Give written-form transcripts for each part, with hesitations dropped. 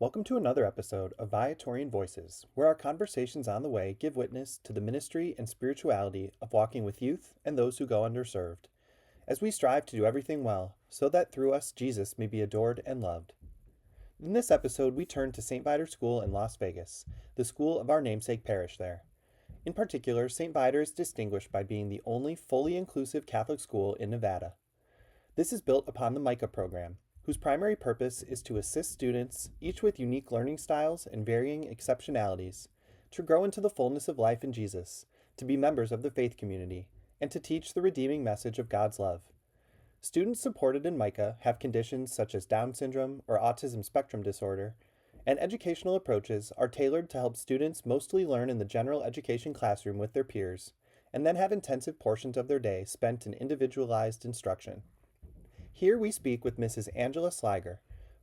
Welcome to another episode of Viatorian Voices, where our conversations on the way give witness to the ministry and spirituality of walking with youth and those who go underserved, as we strive to do everything well, so that through us Jesus may be adored and loved. In this episode, we turn to St. Viator School in Las Vegas, the school of our namesake parish there. In particular, St. Viator is distinguished by being the only fully inclusive Catholic school in Nevada. This is built upon the Micah Program, whose primary purpose is to assist students, each with unique learning styles and varying exceptionalities, to grow into the fullness of life in Jesus, to be members of the faith community, and to teach the redeeming message of God's love. Students supported in Micah have conditions such as Down syndrome or autism spectrum disorder, and educational approaches are tailored to help students mostly learn in the general education classroom with their peers, and then have intensive portions of their day spent in individualized instruction. Here we speak with Mrs. Angela Sligar,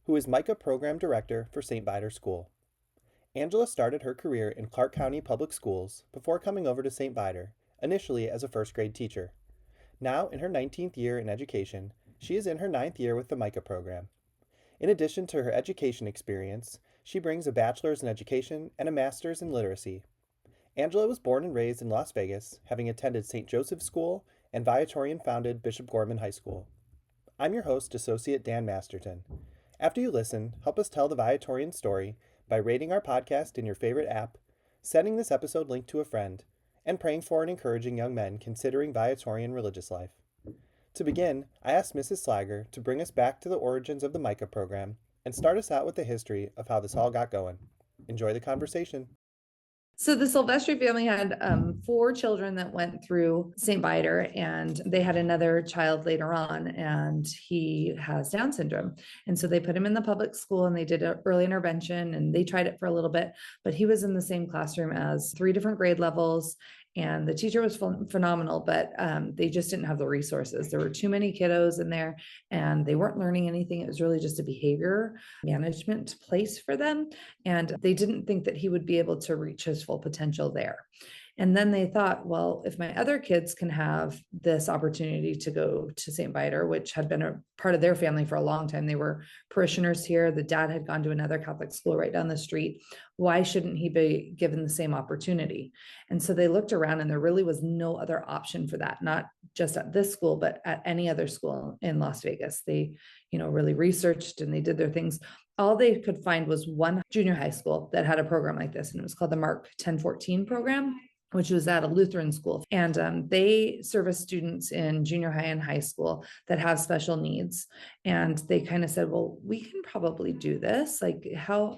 who is Micah Program Director for St. Viator School. Angela started her career in Clark County Public Schools before coming over to St. Viator, initially as a first grade teacher. Now, in her 19th year in education, she is in her 9th year with the Micah Program. In addition to her education experience, she brings a bachelor's in education and a master's in literacy. Angela was born and raised in Las Vegas, having attended St. Joseph's School and Viatorian founded Bishop Gorman High School. I'm your host, Associate Dan Masterton. After you listen, help us tell the Viatorian story by rating our podcast in your favorite app, sending this episode link to a friend, and praying for and encouraging young men considering Viatorian religious life. To begin, I asked Mrs. Sligar to bring us back to the origins of the Micah program and start us out with the history of how this all got going. Enjoy the conversation. So the Silvestri family had 4 children that went through St. Viator, and they had another child later on, and he has Down syndrome. And so they put him in the public school, and they did an early intervention, and they tried it for a little bit, but he was in the same classroom as 3 different grade levels. And the teacher was phenomenal, but they just didn't have the resources. There were too many kiddos in there, and they weren't learning anything. It was really just a behavior management place for them. And they didn't think that he would be able to reach his full potential there. And then they thought, well, if my other kids can have this opportunity to go to St. Viator, which had been a part of their family for a long time, they were parishioners here. The dad had gone to another Catholic school right down the street. Why shouldn't he be given the same opportunity? And so they looked around, and there really was no other option for that, not just at this school, but at any other school in Las Vegas. They, really researched and they did their things. All they could find was one junior high school that had a program like this, and it was called the Mark 1014 program, which was at a Lutheran school. And they service students in junior high and high school that have special needs. And they kind of said, well, we can probably do this. Like, how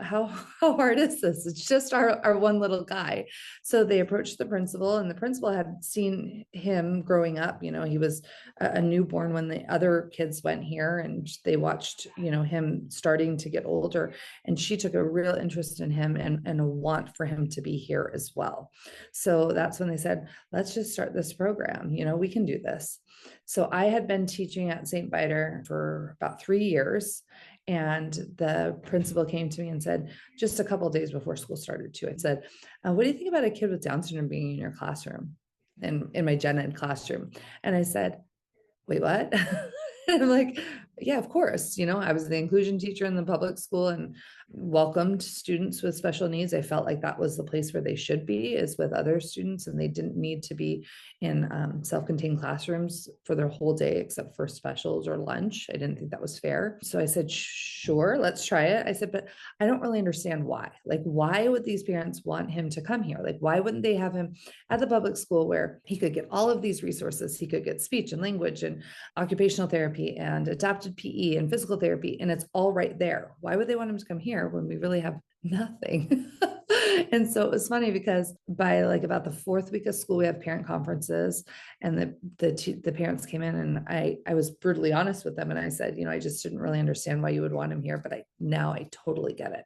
hard is this? It's just our one little guy. So they approached the principal, and the principal had seen him growing up. He was a newborn when the other kids went here, and they watched, him starting to get older. And she took a real interest in him and a want for him to be here as well. So that's when they said, let's just start this program. We can do this. So I had been teaching at St. Viator for about 3 years. And the principal came to me and said, just a couple of days before school started too, I said, what do you think about a kid with Down syndrome being in your classroom, in my gen ed classroom? And I said, wait, what? And I'm like, yeah, of course. I was the inclusion teacher in the public school and welcomed students with special needs. I felt like that was the place where they should be, is with other students, and they didn't need to be in self-contained classrooms for their whole day except for specials or lunch. I didn't think that was fair. So I said, sure, let's try it. I said, but I don't really understand why. Like, why would these parents want him to come here? Like, why wouldn't they have him at the public school where he could get all of these resources? He could get speech and language and occupational therapy and adapted PE and physical therapy, and it's all right there. Why would they want him to come here when we really have nothing? And so it was funny because by about the 4th week of school, we have parent conferences, and the parents came in, and I was brutally honest with them. And I said, I just didn't really understand why you would want him here, but now I totally get it.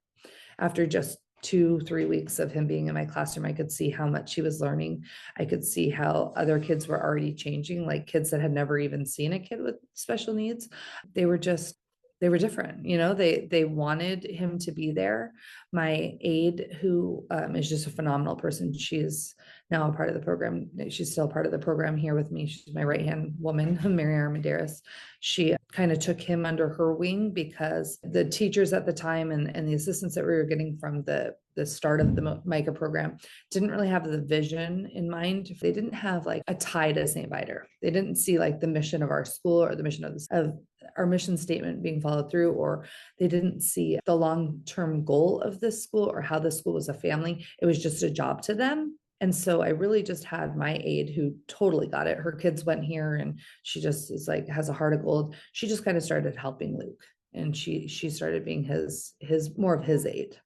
After just 2-3 weeks of him being in my classroom, I could see how much he was learning. I could see how other kids were already changing, like kids that had never even seen a kid with special needs. They were just they were different. They wanted him to be there. My aide, who is just a phenomenal person, she's now a part of the program. She's still part of the program here with me. She's my right hand woman, Mary Armandaris. She kind of took him under her wing because the teachers at the time and the assistants that we were getting from the start of the Micah program didn't really have the vision in mind. They didn't have like a tie to St. Viator. They didn't see like the mission of our school or the mission of our mission statement being followed through, or they didn't see the long-term goal of this school or how the school was a family. It was just a job to them. And so I really just had my aide who totally got it. Her kids went here and she just is like, has a heart of gold. She just kind of started helping Luke, and she started being his more of his aide.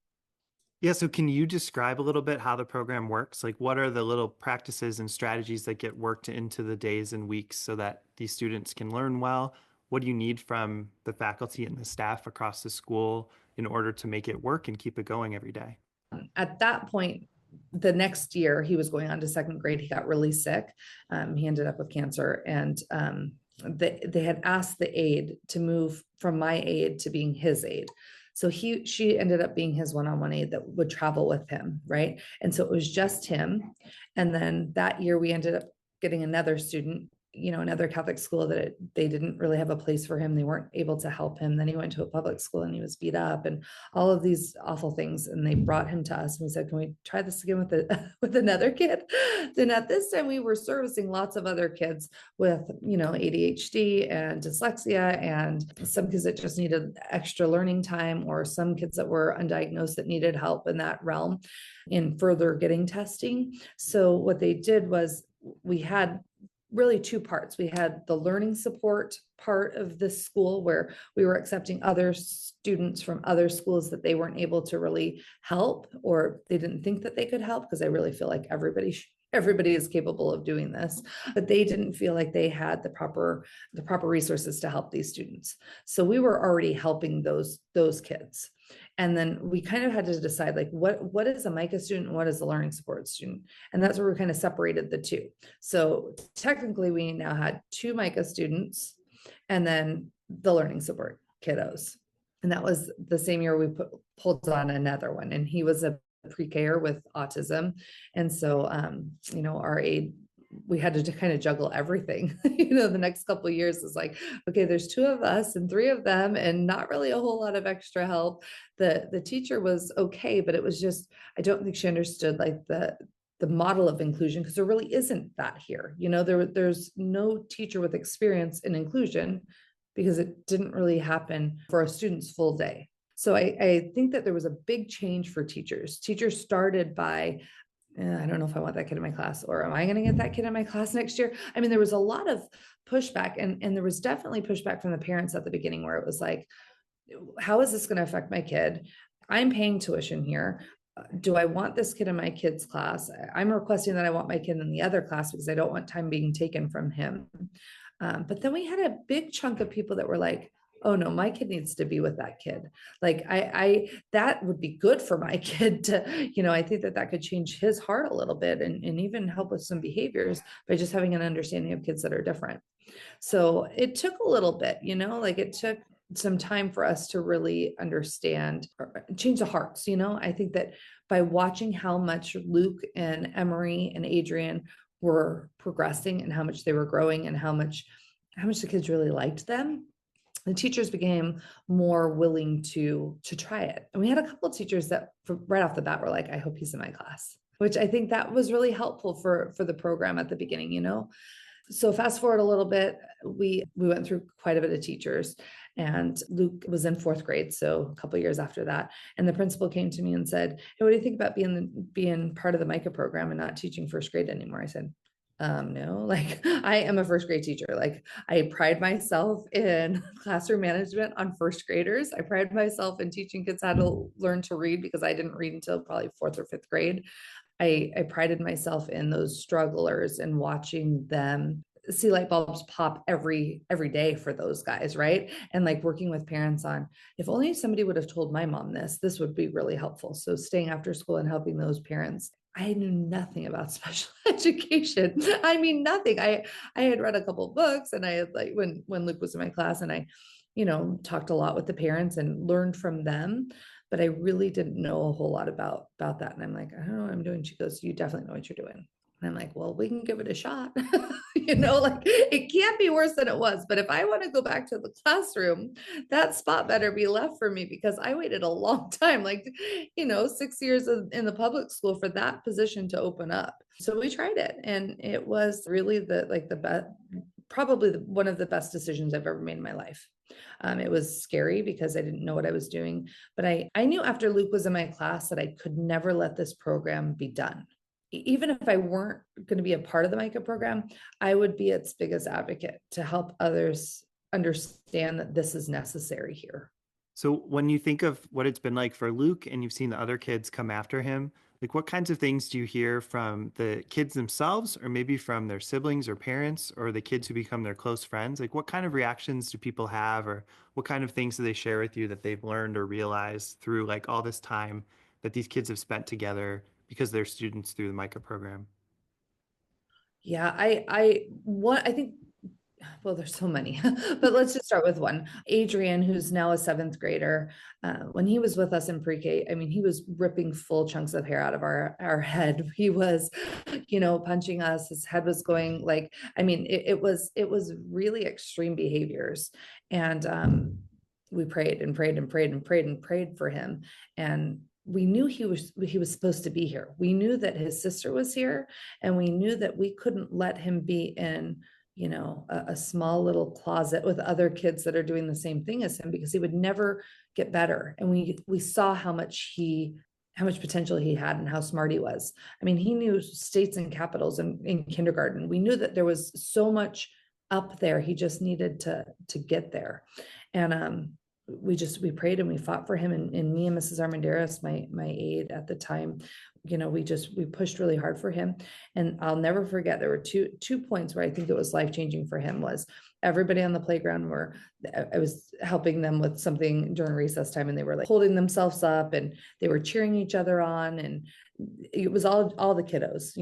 Yeah, so can you describe a little bit how the program works? Like, what are the little practices and strategies that get worked into the days and weeks so that these students can learn well? What do you need from the faculty and the staff across the school in order to make it work and keep it going every day? At that point, the next year, he was going on to second grade. He got really sick. He ended up with cancer, and they had asked the aide to move from my aide to being his aide. So she ended up being his one-on-one aide that would travel with him, right? And so it was just him. And then that year we ended up getting another student, another Catholic school that they didn't really have a place for him. They weren't able to help him. Then he went to a public school and he was beat up and all of these awful things. And they brought him to us and we said, can we try this again with another kid? Then at this time we were servicing lots of other kids with, ADHD and dyslexia and some kids that just needed extra learning time, or some kids that were undiagnosed that needed help in that realm in further getting testing. So what they did was we had really two parts. We had the learning support part of this school where we were accepting other students from other schools that they weren't able to really help, or they didn't think that they could help, because I really feel like everybody is capable of doing this, but they didn't feel like they had the proper resources to help these students. So we were already helping those kids. And then we kind of had to decide like what is a Micah student and what is a learning support student. And that's where we kind of separated the two. So technically we now had two Micah students and then the learning support kiddos. And that was the same year we pulled on another one, and he was a pre-K with autism. And so, our aide, we had to kind of juggle everything. The next couple of years is like, okay, there's two of us and three of them and not really a whole lot of extra help. The teacher was okay, but it was just, I don't think she understood like the model of inclusion, because there really isn't that here. There's no teacher with experience in inclusion because it didn't really happen for a student's full day. So I think that there was a big change for teachers. Teachers started by, I don't know if I want that kid in my class, or am I going to get that kid in my class next year? I mean, there was a lot of pushback, and there was definitely pushback from the parents at the beginning where it was like, how is this going to affect my kid? I'm paying tuition here. Do I want this kid in my kid's class? I'm requesting that I want my kid in the other class because I don't want time being taken from him. But then we had a big chunk of people that were like, oh no, my kid needs to be with that kid. Like I that would be good for my kid to, I think that could change his heart a little bit and even help with some behaviors by just having an understanding of kids that are different. So it took a little bit, like it took some time for us to really understand or change the hearts. I think that by watching how much Luke and Emery and Adrian were progressing and how much they were growing and how much the kids really liked them, the teachers became more willing to try it. And we had a couple of teachers that right off the bat were like, I hope he's in my class, which I think that was really helpful for the program at the beginning. So fast forward a little bit, we went through quite a bit of teachers, and Luke was in fourth grade, so a couple of years after that. And the principal came to me and said, hey, what do you think about being part of the Micah program and not teaching first grade anymore? I said, no, like I am a first grade teacher. Like I pride myself in classroom management on first graders. I pride myself in teaching kids how to learn to read, because I didn't read until probably fourth or fifth grade. I prided myself in those strugglers and watching them see light bulbs pop every day for those guys, right? And like working with parents on, if only somebody would have told my mom this would be really helpful. So staying after school and helping those parents I knew nothing about special education. I mean, nothing. I had read a couple of books, and I had, like, when Luke was in my class, and I, talked a lot with the parents and learned from them, but I really didn't know a whole lot about that. And I'm like, I don't know what I'm doing. She goes, you definitely know what you're doing. And I'm like, well, we can give it a shot. Like, it can't be worse than it was. But if I want to go back to the classroom, that spot better be left for me, because I waited a long time, like, 6 years in the public school for that position to open up. So we tried it, and it was really the best, probably one of the best decisions I've ever made in my life. It was scary because I didn't know what I was doing, but I knew after Luke was in my class that I could never let this program be done. Even if I weren't going to be a part of the Micah program, I would be its biggest advocate to help others understand that this is necessary here. So when you think of what it's been like for Luke and you've seen the other kids come after him, like what kinds of things do you hear from the kids themselves, or maybe from their siblings or parents, or the kids who become their close friends? Like what kind of reactions do people have, or what kind of things do they share with you that they've learned or realized through like all this time that these kids have spent together because they're students through the Micah program? Yeah, I think, well, there's so many, but let's just start with one. Adrian, who's now a seventh grader, when he was with us in pre-K, I mean, he was ripping full chunks of hair out of our head. He was, punching us. His head was going, like, I mean, it was really extreme behaviors. And we prayed and prayed and prayed and prayed and prayed for him. And we knew he was supposed to be here. We knew that his sister was here, and we knew that we couldn't let him be in a small little closet with other kids that are doing the same thing as him, because he would never get better. And we saw how much potential he had and how smart he was. I mean, he knew states and capitals in kindergarten. We knew that there was so much up there. He just needed to get there. And we prayed and we fought for him. And me and Mrs. Armanderas, my aide at the time, we pushed really hard for him. And I'll never forget, there were two points where I think it was life-changing for him. Was everybody on the playground were, I was helping them with something during recess time, and they were like holding themselves up and they were cheering each other on. And it was all the kiddos,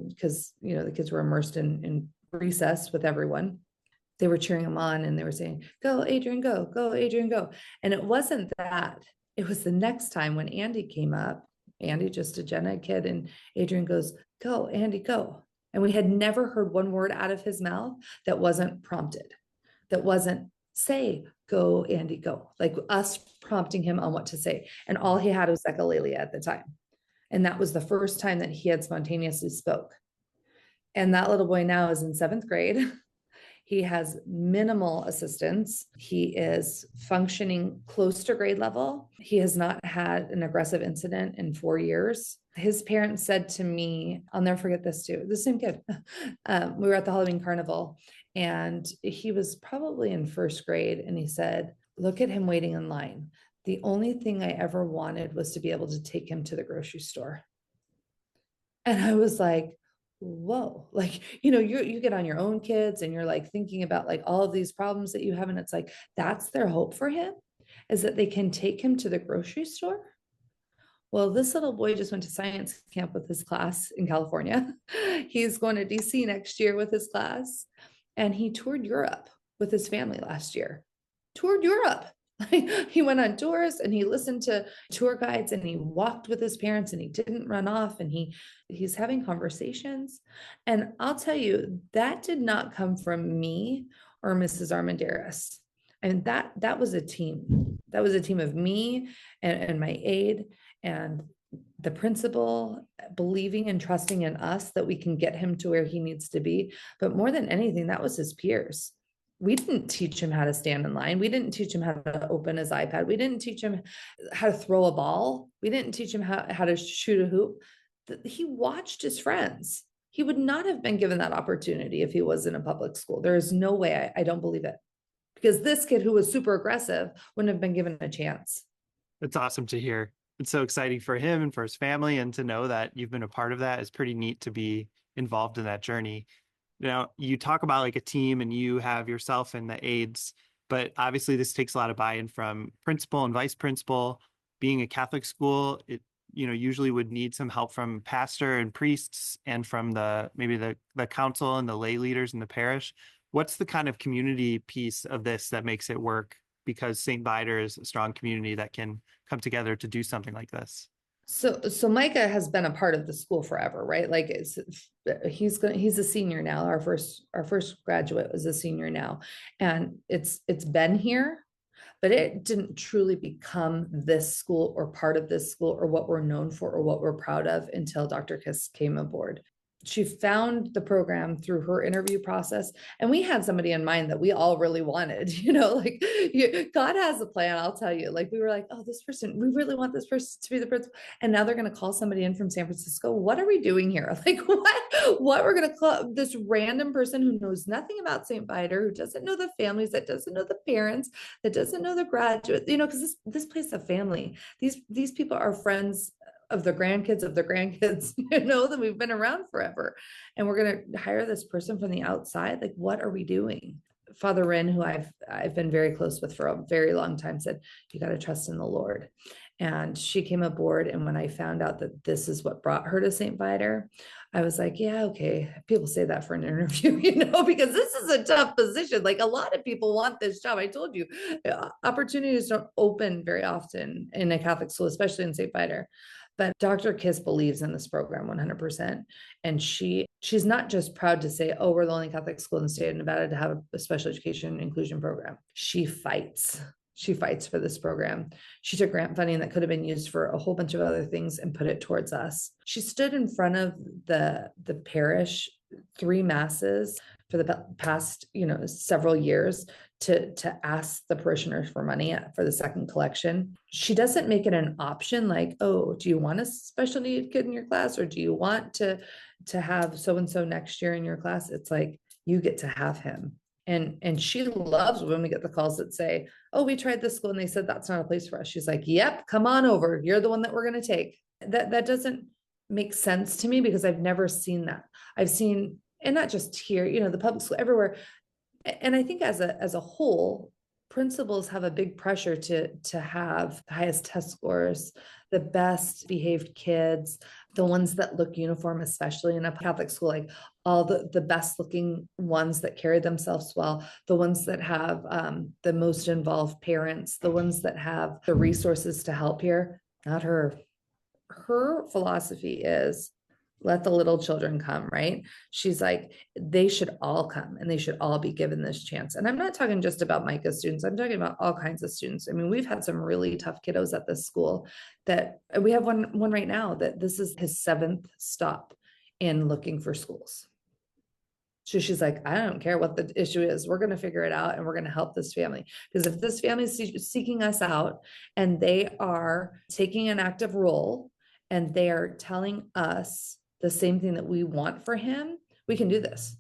because the kids were immersed in recess with everyone. They were cheering him on, and they were saying, go Adrian, go Adrian, go. And it wasn't that. It was the next time when Andy came up. Andy, just a gen ed kid, and Adrian goes, go Andy, go. And we had never heard one word out of his mouth that wasn't prompted, that wasn't say, go Andy, go, like us prompting him on what to say. And all he had was echolalia at the time, and that was the first time that he had spontaneously spoke. And that little boy now is in seventh grade. He has minimal assistance. He is functioning close to grade level. He has not had an aggressive incident in 4 years. His parents said to me, I'll never forget this too, the same kid. We were at the Halloween carnival, and he was probably in first grade. And he said, look at him waiting in line. The only thing I ever wanted was to be able to take him to the grocery store. And I was like, whoa, like, you get on your own kids and you're like thinking about like all of these problems that you have. And it's like, that's their hope for him, is that they can take him to the grocery store. Well, this little boy just went to science camp with his class in California. He's going to DC next year with his class. And he toured Europe with his family last year. Toured Europe. He went on tours and he listened to tour guides and he walked with his parents and he didn't run off, and he's having conversations. And I'll tell you, that did not come from me or Mrs. Armanderas. And that was a team. That was a team of me and my aide and the principal, believing and trusting in us that we can get him to where he needs to be. But more than anything, that was his peers. We didn't teach him how to stand in line. We didn't teach him how to open his iPad. We didn't teach him how to throw a ball. We didn't teach him how to shoot a hoop. He watched his friends. He would not have been given that opportunity if he was in a public school. There is no way. I don't believe it, because this kid who was super aggressive wouldn't have been given a chance. It's awesome to hear. It's so exciting for him and for his family, and to know that you've been a part of that is pretty neat to be involved in that journey. Now, you talk about like a team and you have yourself and the aides, but obviously this takes a lot of buy-in from principal and vice principal. Being a Catholic school, usually would need some help from pastor and priests and from maybe the council and the lay leaders in the parish. What's the kind of community piece of this that makes it work? Because St. Viator is a strong community that can come together to do something like this. So Micah has been a part of the school forever, right? Like he's a senior now. Our first graduate was a senior now, and it's been here, but it didn't truly become this school or part of this school or what we're known for or what we're proud of until Dr. Kiss came aboard. She found the program through her interview process, and we had somebody in mind that we all really wanted. Like God has a plan. I'll tell you. Like we were like, oh, this person, we really want this person to be the principal, and now they're going to call somebody in from San Francisco. What are we doing here? Like what we're going to call this random person who knows nothing about St. Viator, who doesn't know the families, that doesn't know the parents, that doesn't know the graduates. Because this place is a family. These people are friends of the grandkids of their grandkids, that we've been around forever. And we're going to hire this person from the outside. Like, what are we doing? Father Wren, who I've been very close with for a very long time, said, you got to trust in the Lord. And she came aboard. And when I found out that this is what brought her to St. Viator, I was like, yeah, okay. People say that for an interview, because this is a tough position. Like a lot of people want this job. I told you, opportunities don't open very often in a Catholic school, especially in St. Viator. But Dr. Kiss believes in this program 100%. And she's not just proud to say, oh, we're the only Catholic school in the state of Nevada to have a special education inclusion program. She fights for this program. She took grant funding that could have been used for a whole bunch of other things and put it towards us. She stood in front of the parish 3 masses for the past, several years to ask the parishioners for money for the second collection. She doesn't make it an option like, oh, do you want a special need kid in your class, or do you want to have so-and-so next year in your class? It's like, you get to have him. And she loves when we get the calls that say, oh, we tried this school and they said that's not a place for us. She's like, yep, come on over. You're the one that we're going to take. That doesn't make sense to me because I've never seen that. I've seen, and not just here, the public school everywhere. And I think as a whole, principals have a big pressure to have the highest test scores, the best behaved kids, the ones that look uniform, especially in a Catholic school, like all the best looking ones that carry themselves well, the ones that have the most involved parents, the ones that have the resources to help here. Not her. Her philosophy is, let the little children come, right? She's like, they should all come and they should all be given this chance. And I'm not talking just about Micah's students. I'm talking about all kinds of students. I mean, we've had some really tough kiddos at this school that we have one right now that this is his 7th stop in looking for schools. So she's like, I don't care what the issue is. We're going to figure it out and we're going to help this family. Because if this family is seeking us out and they are taking an active role and they are telling us the same thing that we want for him, we can do this.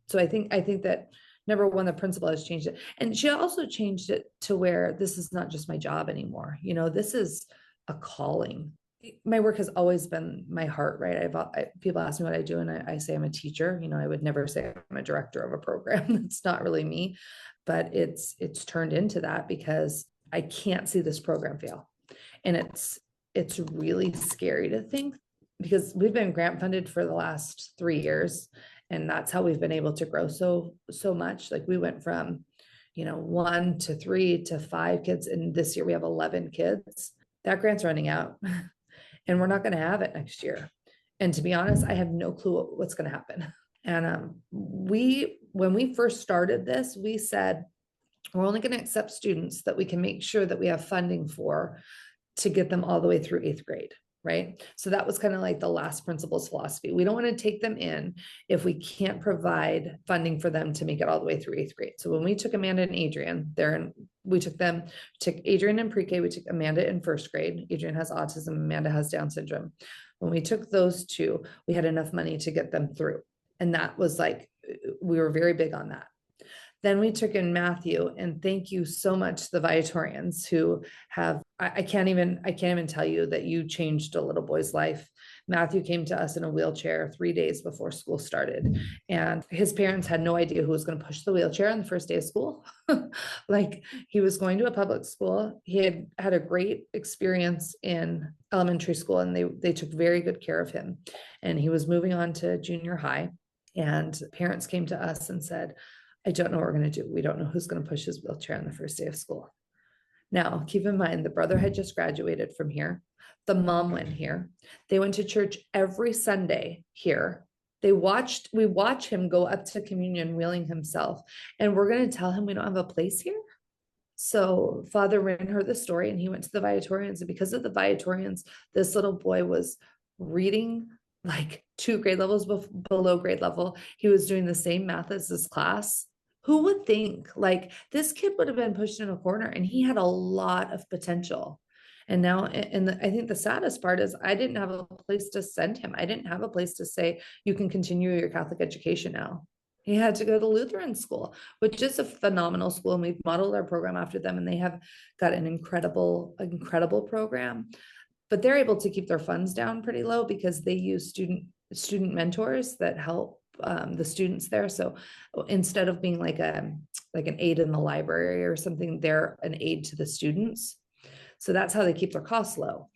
So I think that number one, the principal has changed it. And she also changed it to where this is not just my job anymore. This is a calling. My work has always been my heart, right? People ask me what I do, and I say I'm a teacher. I would never say I'm a director of a program. That's not really me, but it's turned into that because I can't see this program fail. And it's really scary to think, because we've been grant funded for the last 3 years, and that's how we've been able to grow so much. Like we went from 1 to 3 to 5 kids, and this year we have 11 kids. That grant's running out and we're not going to have it next year. And to be honest, I have no clue what's going to happen. And when we first started this, we said we're only going to accept students that we can make sure that we have funding for to get them all the way through 8th grade. Right. So that was kind of like the last principal's philosophy. We don't want to take them in if we can't provide funding for them to make it all the way through 8th grade. So when we took Amanda and Adrian, we took Adrian in pre-K, we took Amanda in 1st grade. Adrian has autism, Amanda has Down syndrome. When we took those 2, we had enough money to get them through. And that was like, we were very big on that. Then we took in Matthew, and thank you so much, the Viatorians, who have, I can't even tell you that you changed a little boy's life, Matthew came to us in a wheelchair 3 days before school started. And his parents had no idea who was going to push the wheelchair on the first day of school. Like, he was going to a public school. He had had a great experience in elementary school, and they took very good care of him. And he was moving on to junior high. And parents came to us and said, I don't know what we're going to do. We don't know who's going to push his wheelchair on the first day of school. Now, keep in mind, the brother had just graduated from here. The mom went here. They went to church every Sunday here. We watch him go up to communion wheeling himself, and we're going to tell him we don't have a place here. So Father Rin heard the story, and he went to the Viatorians, and because of the Viatorians, this little boy was reading like 2 grade levels below grade level. He was doing the same math as his class. Who would think, like, this kid would have been pushed in a corner, and he had a lot of potential. And now, I think the saddest part is I didn't have a place to send him. I didn't have a place to say, you can continue your Catholic education now. He had to go to Lutheran school, which is a phenomenal school, and we've modeled our program after them, and they have got an incredible program. But they're able to keep their funds down pretty low because they use student mentors that help the students there. So instead of being like an aide in the library or something, they're an aide to the students. So that's how they keep their costs low.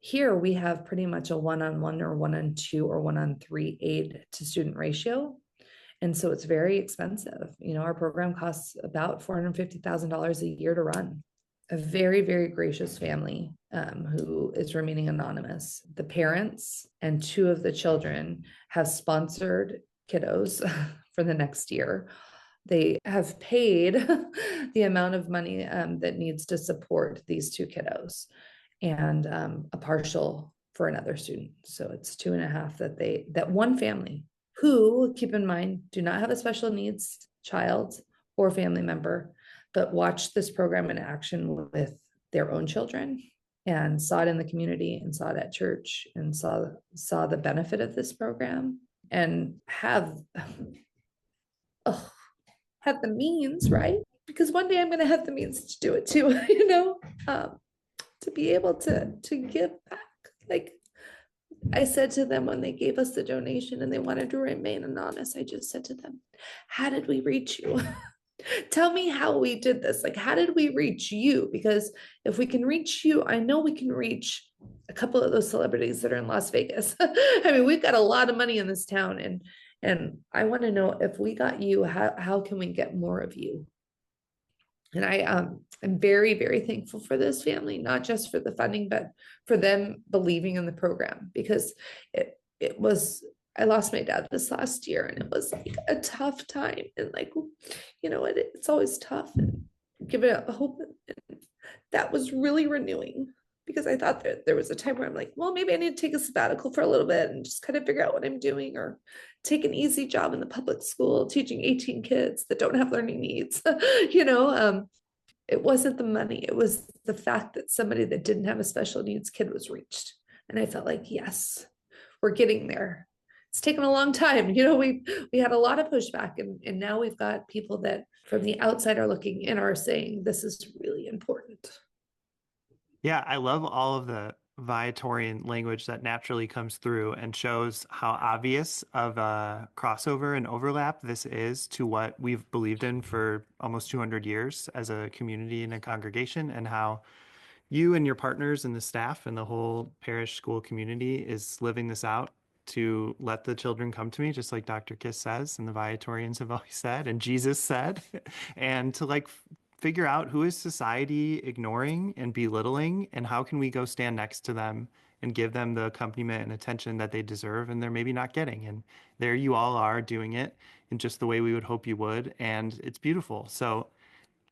Here we have pretty much a 1-on-1 or 1-on-2 or 1-on-3 aide to student ratio. And so it's very expensive. Our program costs about $450,000 a year to run. A very, very gracious family who is remaining anonymous. The parents and 2 of the children have sponsored kiddos for the next year. They have paid the amount of money that needs to support these 2 kiddos, and a partial for another student. So it's 2.5 that one family, who, keep in mind, do not have a special needs child or family member, but watched this program in action with their own children and saw it in the community and saw it at church and saw the benefit of this program, and have the means, right? Because one day I'm going to have the means to do it too, to be able to give back. Like I said to them when they gave us the donation and they wanted to remain anonymous, I just said to them, how did we reach you? Tell me how we did this. Like, how did we reach you? Because if we can reach you, I know we can reach a couple of those celebrities that are in Las Vegas. I mean, we've got a lot of money in this town, and I want to know, if we got you, how can we get more of you? And I'm very, very thankful for this family, not just for the funding, but for them believing in the program, because it was, I lost my dad this last year, and it was like a tough time, and it's always tough, and giving up hope. And that was really renewing, because I thought that there was a time where I'm like, well, maybe I need to take a sabbatical for a little bit and just kind of figure out what I'm doing, or take an easy job in the public school teaching 18 kids that don't have learning needs. It wasn't the money. It was the fact that somebody that didn't have a special needs kid was reached. And I felt like, yes, we're getting there. It's taken a long time. We had a lot of pushback, and now we've got people that from the outside are looking in, are saying this is really important. Yeah, I love all of the Viatorian language that naturally comes through and shows how obvious of a crossover and overlap this is to what we've believed in for almost 200 years as a community and a congregation, and how you and your partners and the staff and the whole parish school community is living this out to let the children come to me, just like Dr. Kiss says, and the Viatorians have always said, and Jesus said, and to figure out who is society ignoring and belittling, and how can we go stand next to them and give them the accompaniment and attention that they deserve and they're maybe not getting. And there you all are doing it in just the way we would hope you would. And it's beautiful. So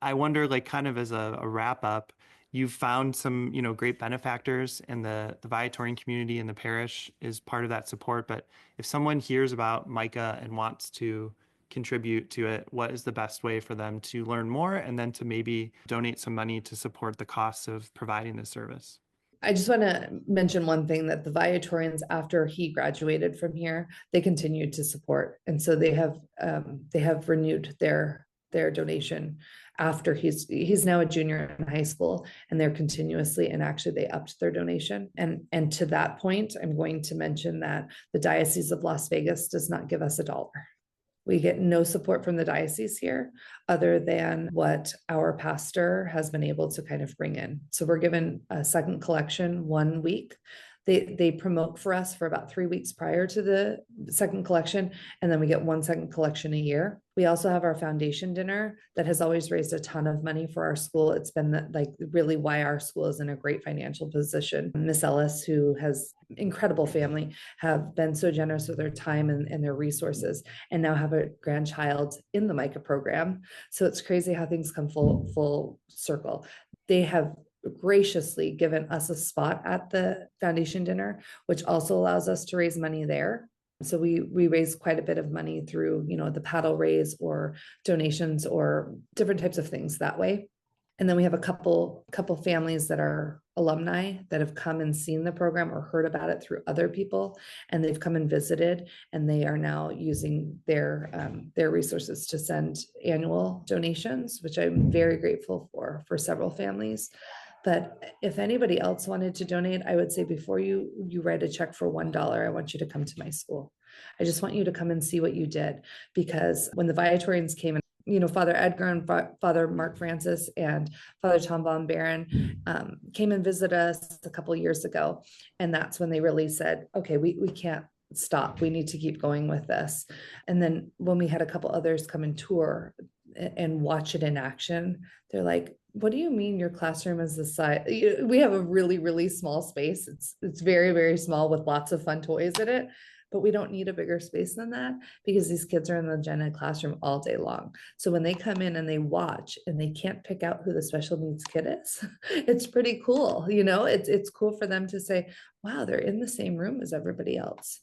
I wonder, kind of as a wrap up, you've found some, great benefactors, and the Viatorian community and the parish is part of that support. But if someone hears about Micah and wants to contribute to it, what is the best way for them to learn more and then to maybe donate some money to support the costs of providing this service? I just want to mention one thing, that the Viatorians, after he graduated from here, they continued to support. And so they have renewed their their donation after he's now a junior in high school, and they're continuously, and actually they upped their donation. And to that point, I'm going to mention that the Diocese of Las Vegas does not give us $1. We get no support from the diocese here other than what our pastor has been able to kind of bring in. So we're given a second collection 1 week. They promote for us for about 3 weeks prior to the second collection, and then we get 1 second collection a year. We also have our foundation dinner that has always raised a ton of money for our school. It's been like really why our school is in a great financial position. Miss Ellis, who has incredible family, have been so generous with their time and their resources, and now have a grandchild in the Micah program. So it's crazy how things come full circle. They have graciously given us a spot at the foundation dinner, which also allows us to raise money there. So we raise quite a bit of money through, the paddle raise or donations or different types of things that way. And then we have a couple families that are alumni that have come and seen the program or heard about it through other people, and they've come and visited, and they are now using their resources to send annual donations, which I'm very grateful for several families. But if anybody else wanted to donate, I would say before you write a check for $1, I want you to come to my school. I just want you to come and see what you did, because when the Viatorians came in, Father Edgar and Father Mark Francis and Father Tom Von Barron came and visited us a couple of years ago. And that's when they really said, okay, we can't stop. We need to keep going with this. And then when we had a couple others come and tour and watch it in action, they're like, what do you mean your classroom is the size? We have a really, really small space. It's very, very small with lots of fun toys in it, but we don't need a bigger space than that because these kids are in the gen ed classroom all day long. So when they come in and they watch and they can't pick out who the special needs kid is, it's pretty cool. It's cool for them to say, wow, they're in the same room as everybody else.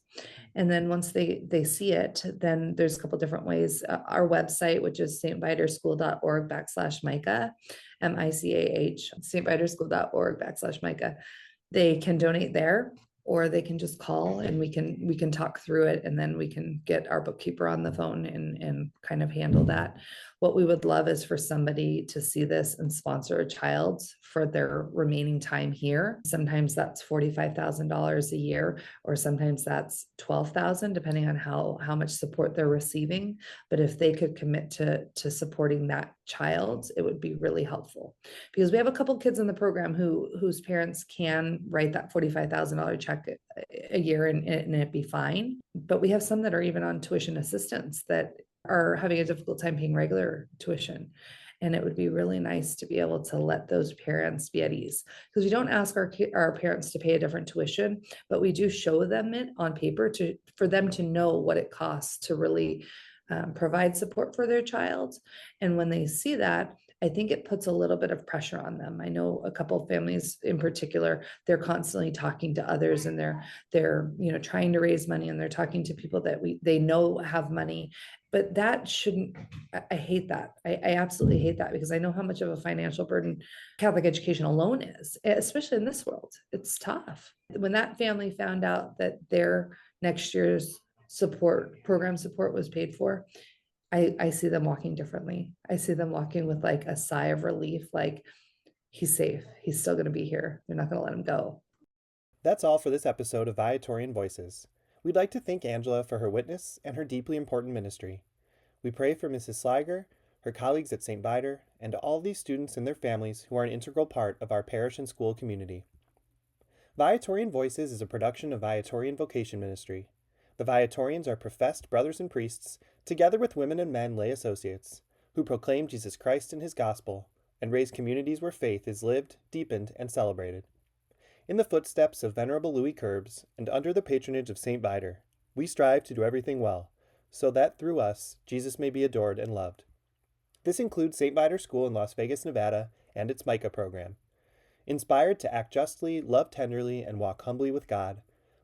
And then once they see it, then there's a couple different ways. Our website, which is stviatorschool.org/Micah, MICAH, stviatorschool.org/Micah. They can donate there, or they can just call and we can talk through it, and then we can get our bookkeeper on the phone and kind of handle that. What we would love is for somebody to see this and sponsor a child for their remaining time here. Sometimes that's $45,000 a year, or sometimes that's $12,000, depending on how much support they're receiving. But if they could commit to supporting that child, it would be really helpful, because we have a couple kids in the program whose parents can write that $45,000 check a year and it'd be fine. But we have some that are even on tuition assistance that are having a difficult time paying regular tuition. And it would be really nice to be able to let those parents be at ease, because we don't ask our parents to pay a different tuition, but we do show them it on paper for them to know what it costs to really provide support for their child. And when they see that, I think it puts a little bit of pressure on them. I know a couple of families in particular, they're constantly talking to others, and they're trying to raise money, and they're talking to people that they know have money. But that shouldn't, I hate that. I absolutely hate that, because I know how much of a financial burden Catholic education alone is, especially in this world. It's tough. When that family found out that their next year's program support was paid for, I see them walking differently. I see them walking with like a sigh of relief, like he's safe. He's still going to be here. They're not going to let him go. That's all for this episode of Viatorian Voices. We'd like to thank Angela for her witness and her deeply important ministry. We pray for Mrs. Sligar, her colleagues at St. Viator, and all these students and their families who are an integral part of our parish and school community. Viatorian Voices is a production of Viatorian Vocation Ministry. The Viatorians are professed brothers and priests, together with women and men lay associates, who proclaim Jesus Christ and his gospel, and raise communities where faith is lived, deepened, and celebrated. In the footsteps of Venerable Louis Querbes, and under the patronage of St. Viator, we strive to do everything well, so that through us, Jesus may be adored and loved. This includes St. Viator School in Las Vegas, Nevada, and its Micah Program. Inspired to act justly, love tenderly, and walk humbly with God,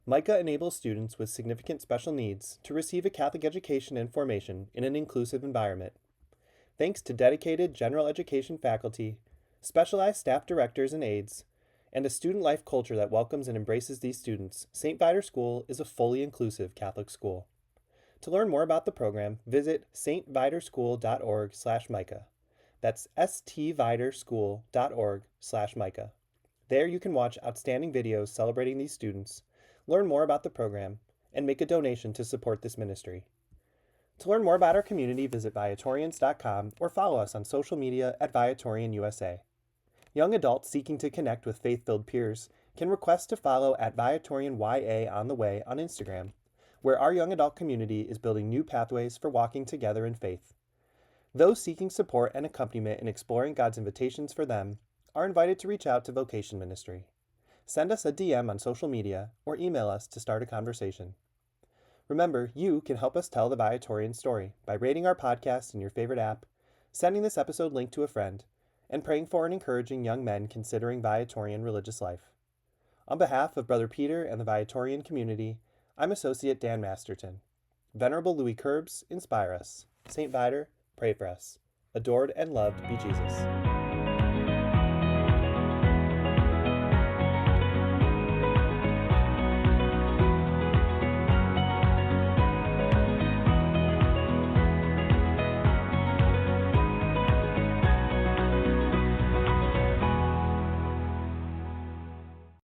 Micah enables students with significant special needs to receive a Catholic education and formation in an inclusive environment. Thanks to dedicated general education faculty, specialized staff directors and aides, and a student life culture that welcomes and embraces these students, St. Viator School is a fully inclusive Catholic school. To learn more about the program, visit stviatorschool.org/Micah. That's stviatorschool.org/Micah. There you can watch outstanding videos celebrating these students, learn more about the program, and make a donation to support this ministry. To learn more about our community, visit Viatorians.com or follow us on social media at Viatorian USA. Young adults seeking to connect with faith-filled peers can request to follow at Viatorian YA on the Way on Instagram, where our young adult community is building new pathways for walking together in faith. Those seeking support and accompaniment in exploring God's invitations for them are invited to reach out to Vocation Ministry. Send us a DM on social media or email us to start a conversation. Remember, you can help us tell the Viatorian story by rating our podcast in your favorite app, sending this episode link to a friend, and praying for and encouraging young men considering Viatorian religious life. On behalf of Brother Peter and the Viatorian community, I'm Associate Dan Masterton. Venerable Louis Curbs, inspire us. St. Viator, pray for us. Adored and loved be Jesus.